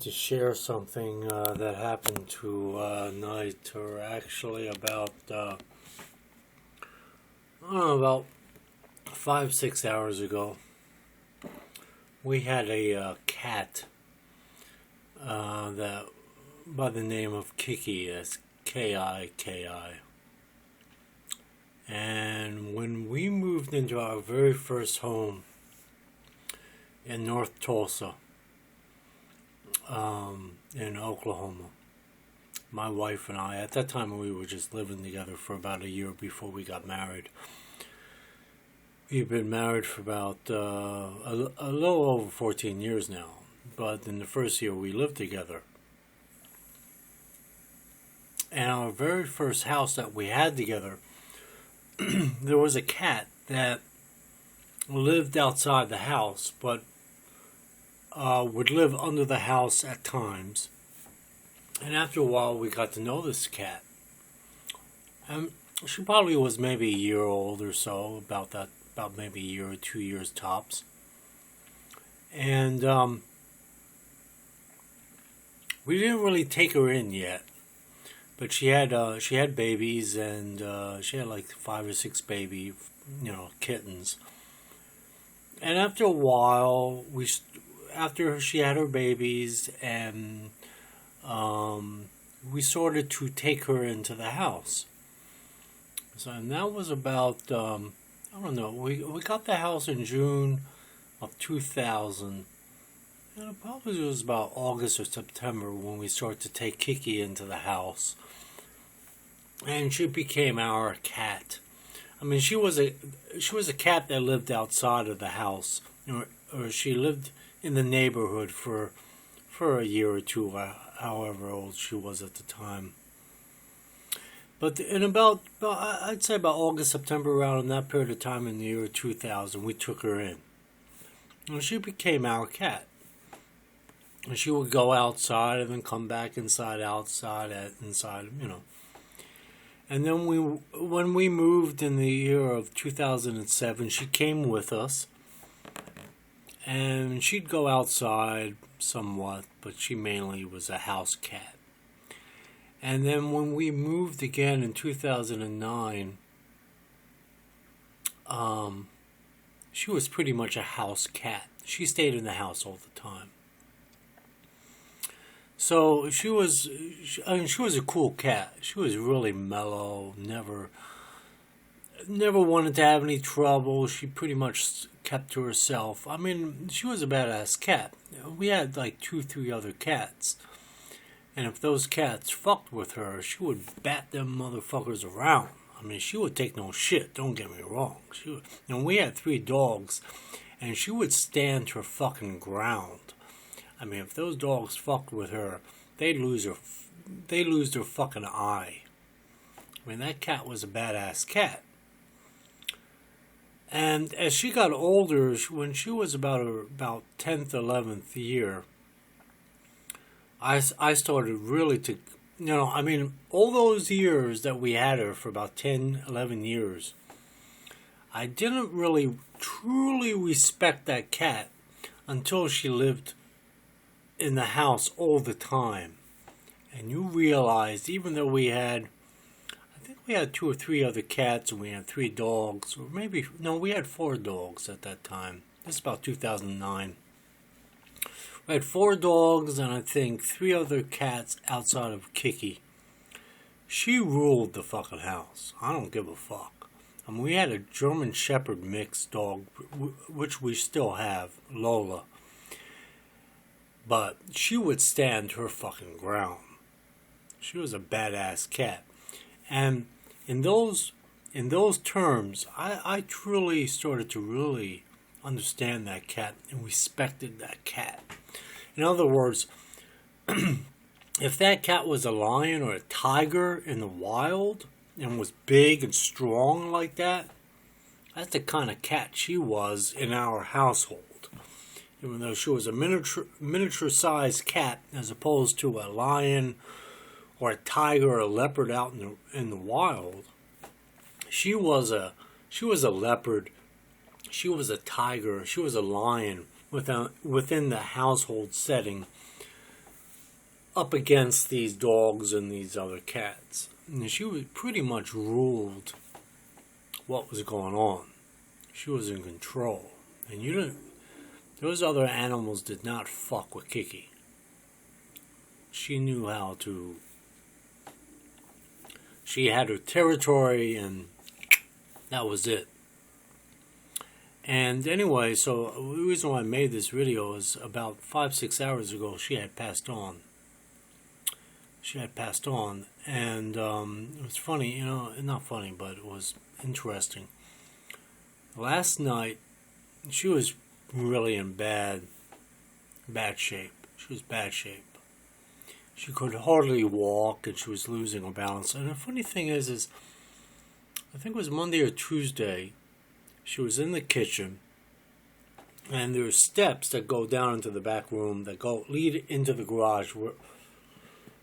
To share something that happened tonight, or actually I don't know, about 5 6 hours ago. We had a cat that by the name of Kiki, that's Kiki. And when we moved into our very first home in North Tulsa, in Oklahoma, my wife and I, at that time we were just living together for about a year before we got married. We've been married for about a little over 14 years now, but in the first year we lived together. And our very first house that we had together, there was a cat that lived outside the house, but would live under the house at times. And after a while, we got to know this cat. And she probably was maybe a year old or so, about maybe a year or 2 years tops. And we didn't really take her in yet, but she had babies, and she had like 5 or 6 baby, kittens. And after a while, after she had her babies, and we started to take her into the house. So, and that was about, I don't know, we got the house in June of 2000. And it probably was about August or September when we started to take Kiki into the house. And she became our cat. I mean, she was a cat that lived outside of the house, or she lived in the neighborhood for a year or two, however old she was at the time. But in I'd say about August, September, around in that period of time in the year 2000, we took her in. And she became our cat. And she would go outside and then come back inside. And then when we moved in the year of 2007, she came with us. And she'd go outside somewhat, but she mainly was a house cat. And then when we moved again in 2009, she was pretty much a house cat. She stayed in the house all the time. So she was a cool cat. She was really mellow, never wanted to have any trouble. She pretty much kept to herself. I mean, she was a badass cat. We had like 2-3 other cats. And if those cats fucked with her, she would bat them motherfuckers around. I mean, she would take no shit, don't get me wrong. And we had 3 dogs, and she would stand her fucking ground. I mean, if those dogs fucked with her, they'd lose their fucking eye. I mean, that cat was a badass cat. And as she got older, when she was about 10th, 11th year, I started really to, I mean, all those years that we had her for about 10, 11 years, I didn't really truly respect that cat until she lived in the house all the time. And you realized, even though we had 2 or 3 other cats, and we had 3 dogs, or we had 4 dogs at that time. This is about 2009. We had 4 dogs, and I think 3 other cats outside of Kiki. She ruled the fucking house. I don't give a fuck. I mean, we had a German Shepherd mixed dog, which we still have, Lola. But she would stand her fucking ground. She was a badass cat. And in those terms, I truly started to really understand that cat and respected that cat. In other words, if that cat was a lion or a tiger in the wild and was big and strong like that, that's the kind of cat she was in our household. Even though she was a miniature-sized cat as opposed to a lion or a tiger or a leopard out in the wild, she was a leopard, she was a tiger, she was a lion within the household setting up against these dogs and these other cats. And she was pretty much ruled what was going on. She was in control. And those other animals did not fuck with Kiki. She knew how to, she had her territory, and that was it. And anyway, so the reason why I made this video is about 5-6 hours ago, she had passed on. And it was funny, not funny, but it was interesting. Last night, she was really in bad shape. She was bad shape. She could hardly walk, and she was losing her balance. And the funny thing is I think it was Monday or Tuesday, she was in the kitchen, and there are steps that go down into the back room that lead into the garage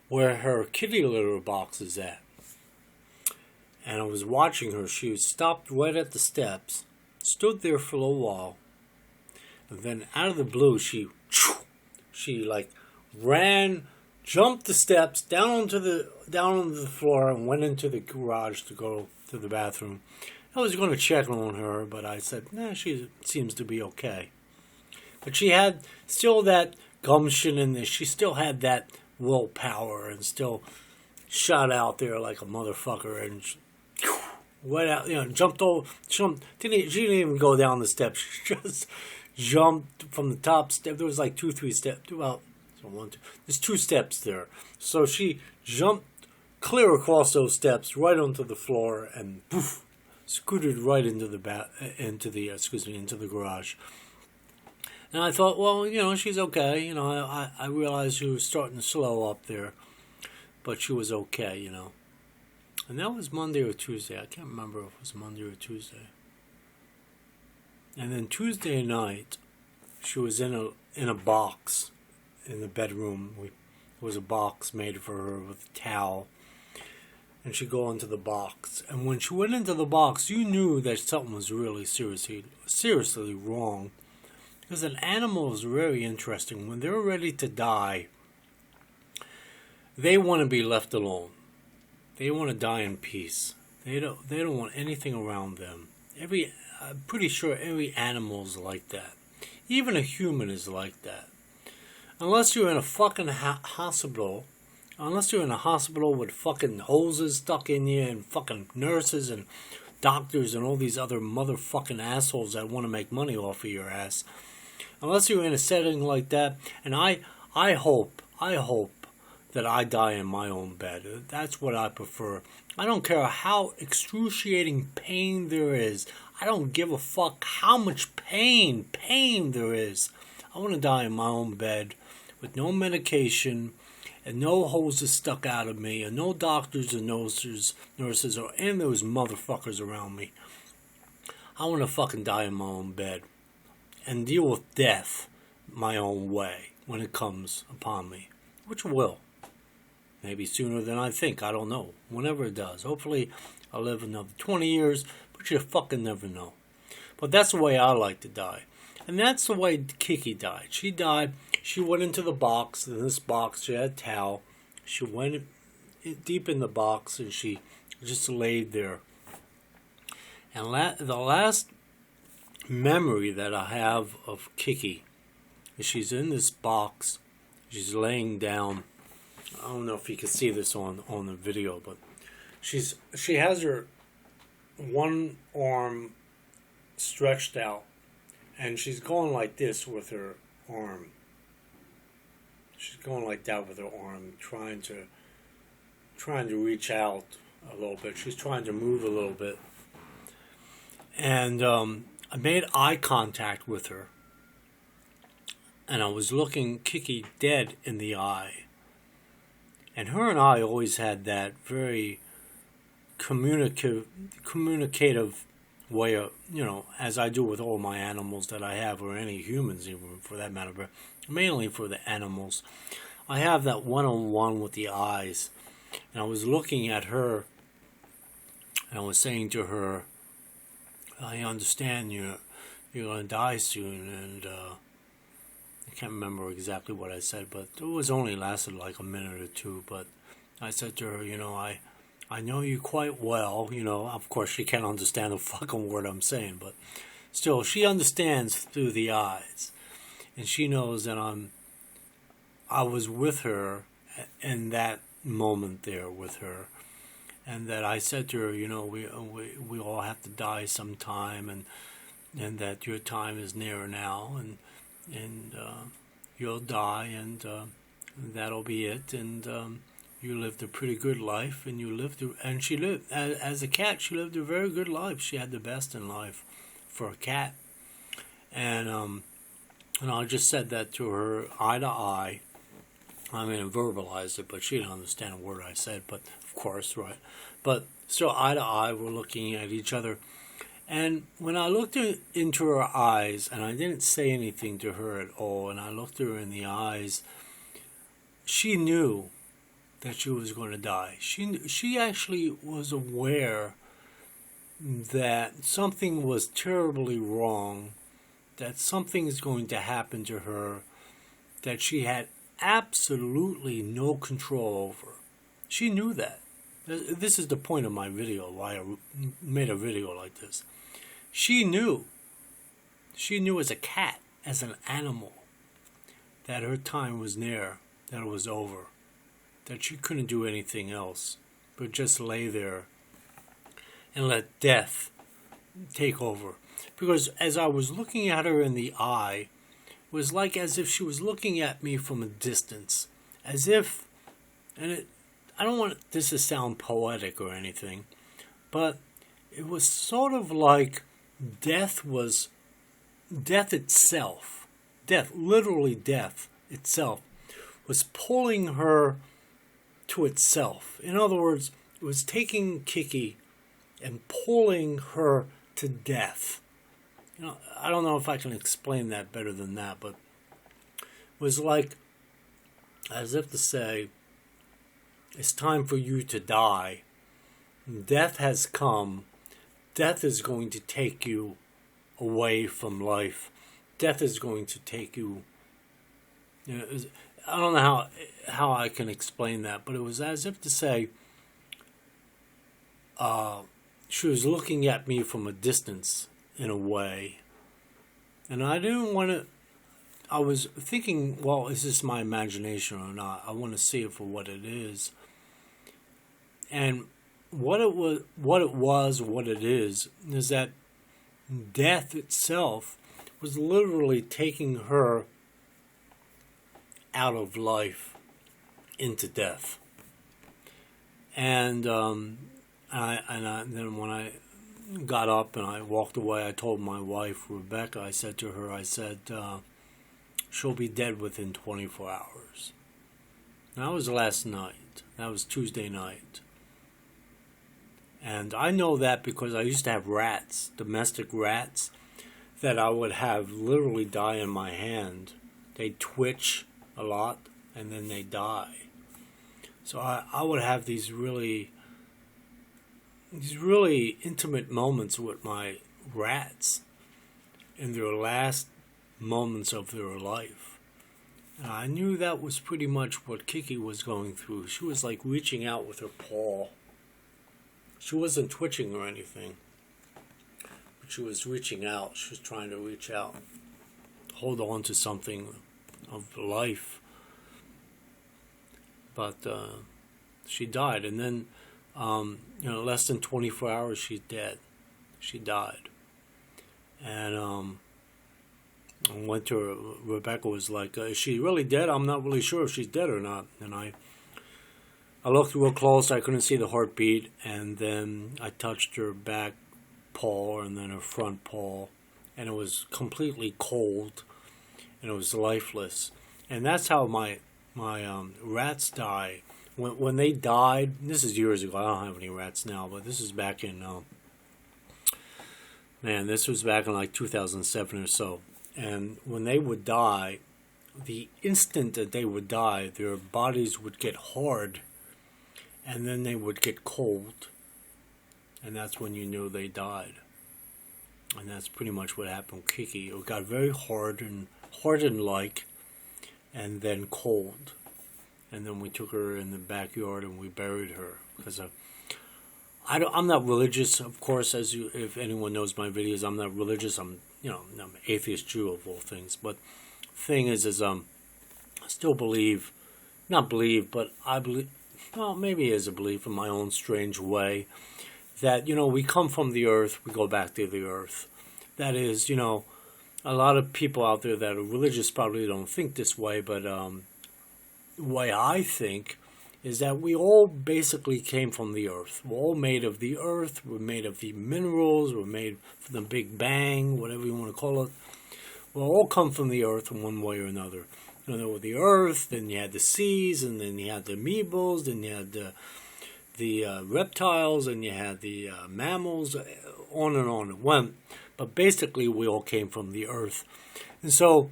where her kitty litter box is at. And I was watching her. She stopped right at the steps, stood there for a little while, and then out of the blue, she like ran, jumped the steps down onto the floor, and went into the garage to go to the bathroom. I was going to check on her, but I said, nah, she seems to be okay. But she had still that gumption in this. She still had that willpower, and still shot out there like a motherfucker, and went out, jumped, she didn't even go down the steps. She just jumped from the top step. There was like 2-3 steps. There's 2 steps there. So she jumped clear across those steps, right onto the floor, and poof, scooted right into the garage. And I thought, well, she's okay. I realized she was starting to slow up there, but she was okay. And that was Monday or Tuesday. I can't remember if it was Monday or Tuesday. And then Tuesday night, she was in a box in the bedroom. There was a box made for her with a towel. And she'd go into the box. And when she went into the box, you knew that something was really seriously wrong. Because an animal is very interesting. When they're ready to die, they want to be left alone. They want to die in peace. They don't want anything around them. I'm pretty sure every animal is like that. Even a human is like that. Unless you're in a fucking hospital. Unless you're in a hospital with fucking hoses stuck in you, and fucking nurses and doctors and all these other motherfucking assholes that want to make money off of your ass. Unless you're in a setting like that, and I hope that I die in my own bed. That's what I prefer. I don't care how excruciating pain there is. I don't give a fuck how much pain there is. I want to die in my own bed with no medication, and no hoses stuck out of me, and no doctors and nurses or any of those motherfuckers around me. I want to fucking die in my own bed and deal with death my own way when it comes upon me, which will. Maybe sooner than I think, I don't know. Whenever it does. Hopefully I'll live another 20 years, but you fucking never know. But that's the way I like to die. And that's the way Kiki died. She died. She went into the box. In this box, she had a towel. She went deep in the box, and she just laid there. And the last memory that I have of Kiki is she's in this box. She's laying down. I don't know if you can see this on the video, but she has her one arm stretched out, and she's going like this with her arm. She's going like that with her arm, trying to reach out a little bit. She's trying to move a little bit. And I made eye contact with her. And I was looking Kiki dead in the eye. And her and I always had that very communicative way of, as I do with all my animals that I have, or any humans even for that matter, but mainly for the animals. I have that one-on-one with the eyes. And I was looking at her, and I was saying to her, I understand you're going to die soon, and I can't remember exactly what I said, but it was only lasted like a minute or two. But I said to her, I know you quite well. Of course she can't understand a fucking word I'm saying, but still, she understands through the eyes, and she knows that I was with her in that moment there with her, and that I said to her, we all have to die sometime, and that your time is near now, and you'll die, and that'll be it, and you lived a pretty good life, and she lived as a cat. She lived a very good life. She had the best in life for a cat, and I just said that to her eye to eye. I mean, I verbalized it, but she didn't understand a word I said. But of course, right? But so eye to eye, we're looking at each other. And when I looked into her eyes, and I didn't say anything to her at all, and I looked her in the eyes, she knew that she was going to die. She actually was aware that something was terribly wrong, that something is going to happen to her, that she had absolutely no control over. She knew that. This is the point of my video, why I made a video like this. She knew as a cat, as an animal, that her time was near, that it was over, that she couldn't do anything else but just lay there and let death take over. Because as I was looking at her in the eye, it was like as if she was looking at me from a distance, as if, I don't want this to sound poetic or anything, but it was sort of like death itself, literally death itself, was pulling her to itself. In other words, it was taking Kiki and pulling her to death. I don't know if I can explain that better than that, but it was like as if to say, it's time for you to die. Death has come. Death is going to take you away from life. Death is going to take you. I don't know how I can explain that, but it was as if to say, she was looking at me from a distance in a way, and I didn't want to. I was thinking, well, is this my imagination or not? I want to see it for what it is. And what it is that death itself was literally taking her out of life into death. And then when I got up and I walked away, I told my wife, Rebecca, I said to her, she'll be dead within 24 hours. Now, that was last night. That was Tuesday night. And I know that because I used to have rats, domestic rats, that I would have literally die in my hand. They twitch a lot, and then they die. So I would have these really intimate moments with my rats in their last moments of their life. And I knew that was pretty much what Kiki was going through. She was like reaching out with her paw. She wasn't twitching or anything, but she was reaching out. She was trying to reach out, hold on to something of life. But she died, and then less than 24 hours, she's dead. She died, and I went to her. Rebecca was like, "Is she really dead? I'm not really sure if she's dead or not." And I looked real close. I couldn't see the heartbeat, and then I touched her back paw and then her front paw, and it was completely cold, and it was lifeless. And that's how my rats die. When they died, this is years ago. I don't have any rats now, but this is back in this was back in like 2007 or so. And when they would die, the instant that they would die, their bodies would get hard, and then they would get cold, and that's when you knew they died. And that's pretty much what happened with Kiki. It got very hard and hardened-like, and then cold. And then we took her in the backyard and we buried her. Because I'm not religious, of course, if anyone knows my videos, I'm not religious. I'm an atheist Jew of all things. But thing is I still believe, not believe, but I believe, well, maybe it is a belief in my own strange way, that, we come from the earth, we go back to the earth. That is, a lot of people out there that are religious probably don't think this way, but the way I think is that we all basically came from the earth. We're all made of the earth, we're made of the minerals, we're made from the Big Bang, whatever you want to call it. We'll all come from the earth in one way or another. There was the earth, then you had the seas, and then you had the amoebas, then you had the reptiles, and you had the mammals, on and on it went. But basically, we all came from the earth. And so,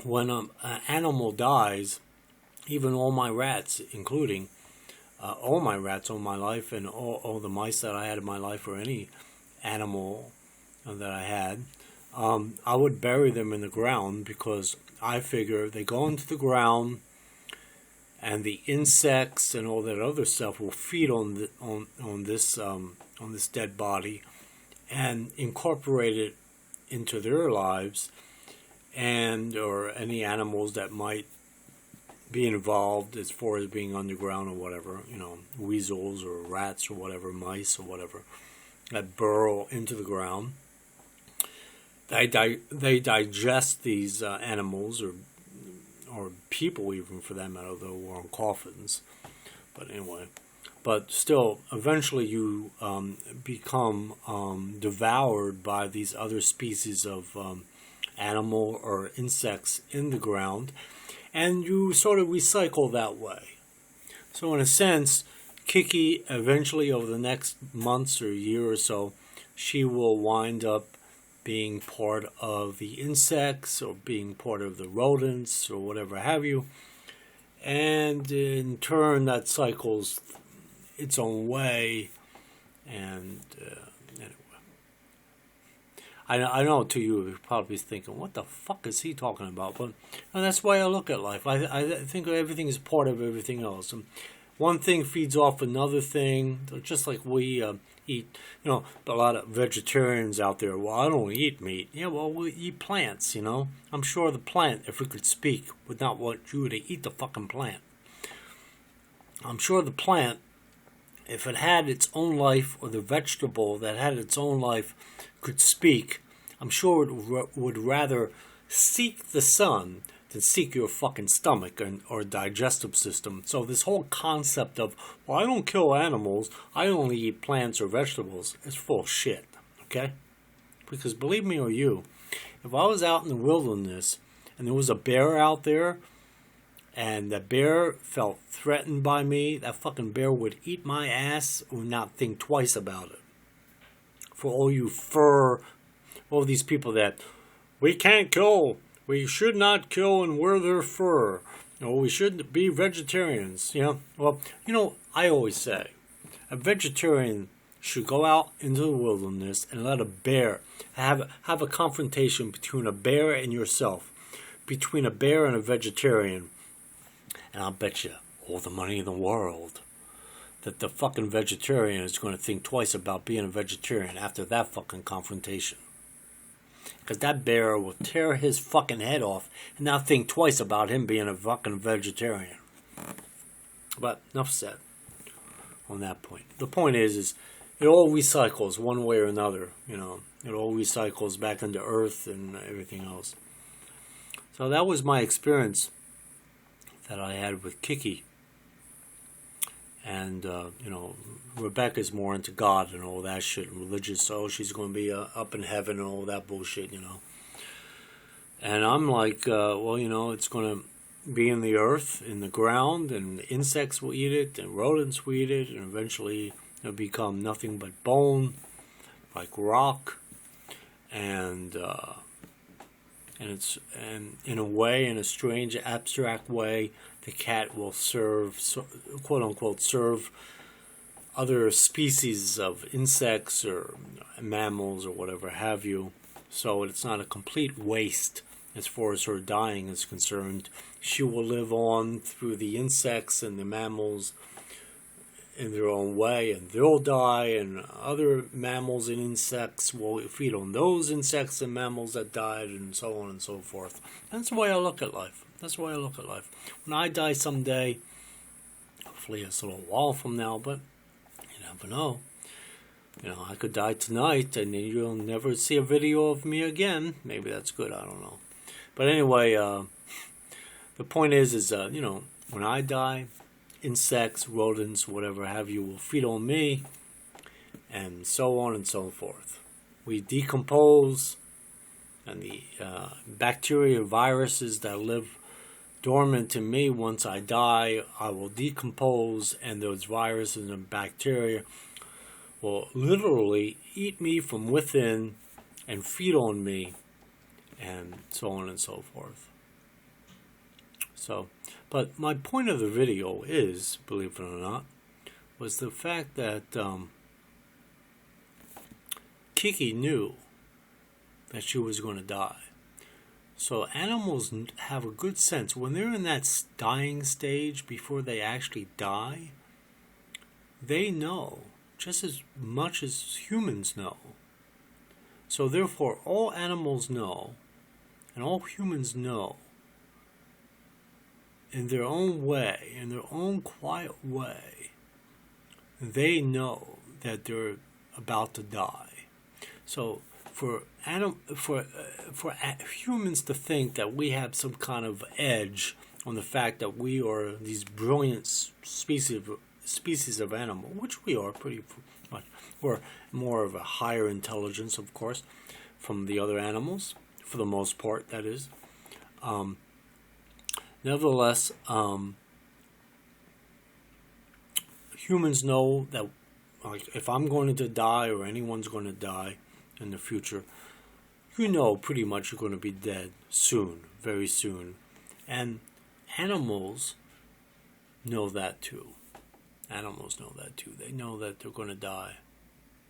when an animal dies, even all my rats, including all my rats all my life, and all the mice that I had in my life, or any animal that I had, I would bury them in the ground, because I figure they go into the ground, and the insects and all that other stuff will feed on this dead body, and incorporate it into their lives, or any animals that might be involved as far as being underground or whatever, weasels or rats or whatever, mice or whatever, that burrow into the ground. They digest these animals, or people even, for that matter, though we're on coffins. But anyway, but still, eventually you become devoured by these other species of animal or insects in the ground, and you sort of recycle that way. So in a sense, Kiki eventually, over the next months or year or so, she will wind up being part of the insects, or being part of the rodents, or whatever have you. And in turn, that cycles its own way. And anyway, I know to you, you're probably thinking, what the fuck is he talking about? But that's the way I look at life. I think everything is part of everything else. And one thing feeds off another thing, just like we eat. A lot of vegetarians out there, well, I don't eat meat. Yeah, well, we eat plants, I'm sure the plant, if it could speak, would not want you to eat the fucking plant. I'm sure the plant, if it had its own life, or the vegetable that had its own life could speak, I'm sure it would rather seek the sun than seek your fucking stomach or digestive system. So this whole concept of, well, I don't kill animals, I only eat plants or vegetables, is full of shit, okay? Because believe me or you, if I was out in the wilderness and there was a bear out there, and the bear felt threatened by me, that fucking bear would eat my ass or not think twice about it. For all you all these people that, we can't kill, we should not kill and wear their fur, we should be vegetarians, Well, I always say, a vegetarian should go out into the wilderness and let a bear, have a confrontation between a bear and yourself, between a bear and a vegetarian. And I'll bet you all the money in the world that the fucking vegetarian is going to think twice about being a vegetarian after that fucking confrontation. Because that bear will tear his fucking head off and not think twice about him being a fucking vegetarian. But enough said on that point. The point is it all recycles one way or another. It all recycles back into earth and everything else. So that was my experience that I had with Kiki. And, Rebecca's more into God and all that shit, and religious, so she's going to be up in heaven and all that bullshit, And I'm like, it's going to be in the earth, in the ground, and insects will eat it, and rodents will eat it, and eventually it'll become nothing but bone, like rock, and in a way, in a strange, abstract way, the cat will serve, quote unquote, serve other species of insects or mammals or whatever have you. So it's not a complete waste as far as her dying is concerned. She will live on through the insects and the mammals in their own way, and they'll die, and other mammals and insects will feed on those insects and mammals that died, and so on and so forth. That's the way I look at life. That's the way I look at life. When I die someday, hopefully it's a little while from now, but you never know. I could die tonight, and then you'll never see a video of me again. Maybe that's good. I don't know. But anyway, the point is, when I die, insects, rodents, whatever have you, will feed on me, and so on and so forth. We decompose, and the bacteria, viruses that live dormant in me, once I die, I will decompose, and those viruses and bacteria will literally eat me from within and feed on me, and so on and so forth. But my point of the video is, believe it or not, was the fact that Kiki knew that she was going to die. So animals have a good sense. When they're in that dying stage, before they actually die, they know just as much as humans know. So therefore, all animals know, and all humans know, in their own way, in their own quiet way, they know that they're about to die. So for humans to think that we have some kind of edge on the fact that we are these brilliant species of animal, which we are pretty much, we're more of a higher intelligence, of course, from the other animals, for the most part, that is. Nevertheless, humans know that, like, if I'm going to die or anyone's going to die in the future, pretty much you're going to be dead soon, very soon. And animals know that too. Animals know that too. They know that they're going to die.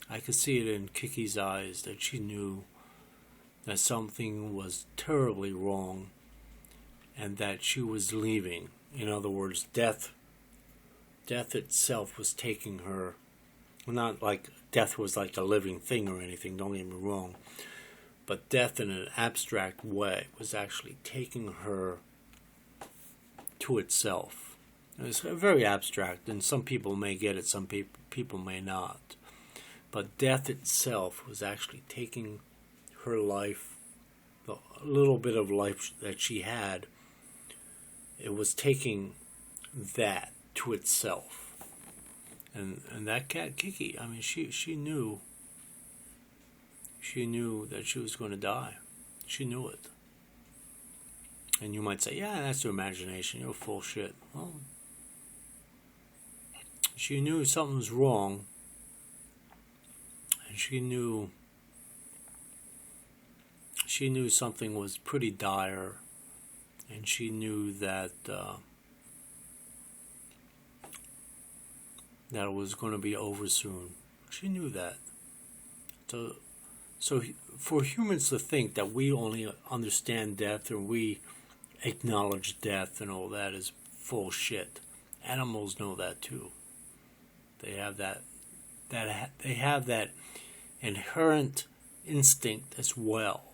I could see it in Kiki's eyes that she knew that something was terribly wrong and that she was leaving. In other words, death itself was taking her. Well, not like death was like a living thing or anything, don't get me wrong. But death in an abstract way was actually taking her to itself. It's very abstract, and some people may get it, some people may not. But death itself was actually taking her life, the little bit of life that she had, it was taking that to itself. And that cat, Kiki, I mean, she knew that she was going to die. She knew it. And you might say, yeah, that's your imagination. You're full of shit. Well, she knew something was wrong. And she knew something was pretty dire. And she knew that that it was going to be over soon. She knew that. So for humans to think that we only understand death or we acknowledge death and all that is full shit. Animals know that too. They have they have that inherent instinct as well.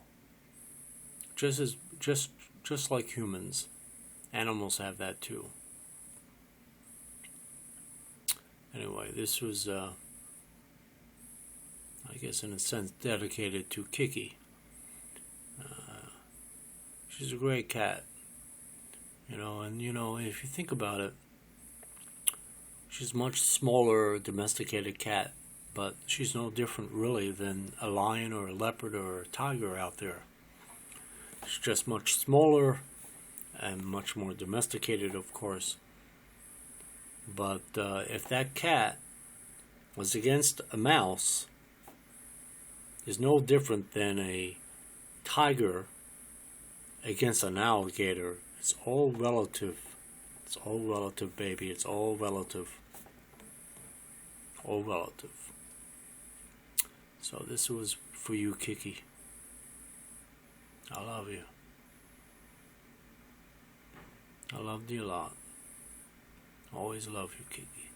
Just like humans, animals have that too. Anyway, this was, I guess in a sense, dedicated to Kiki. She's a great cat, and if you think about it, she's a much smaller domesticated cat, but she's no different really than a lion or a leopard or a tiger out there. She's just much smaller and much more domesticated, of course. But if that cat was against a mouse, is no different than a tiger against an alligator. It's all relative. It's all relative, baby. It's all relative. All relative. So this was for you, Kiki. I love you. I loved you a lot. Always love you, Kiki.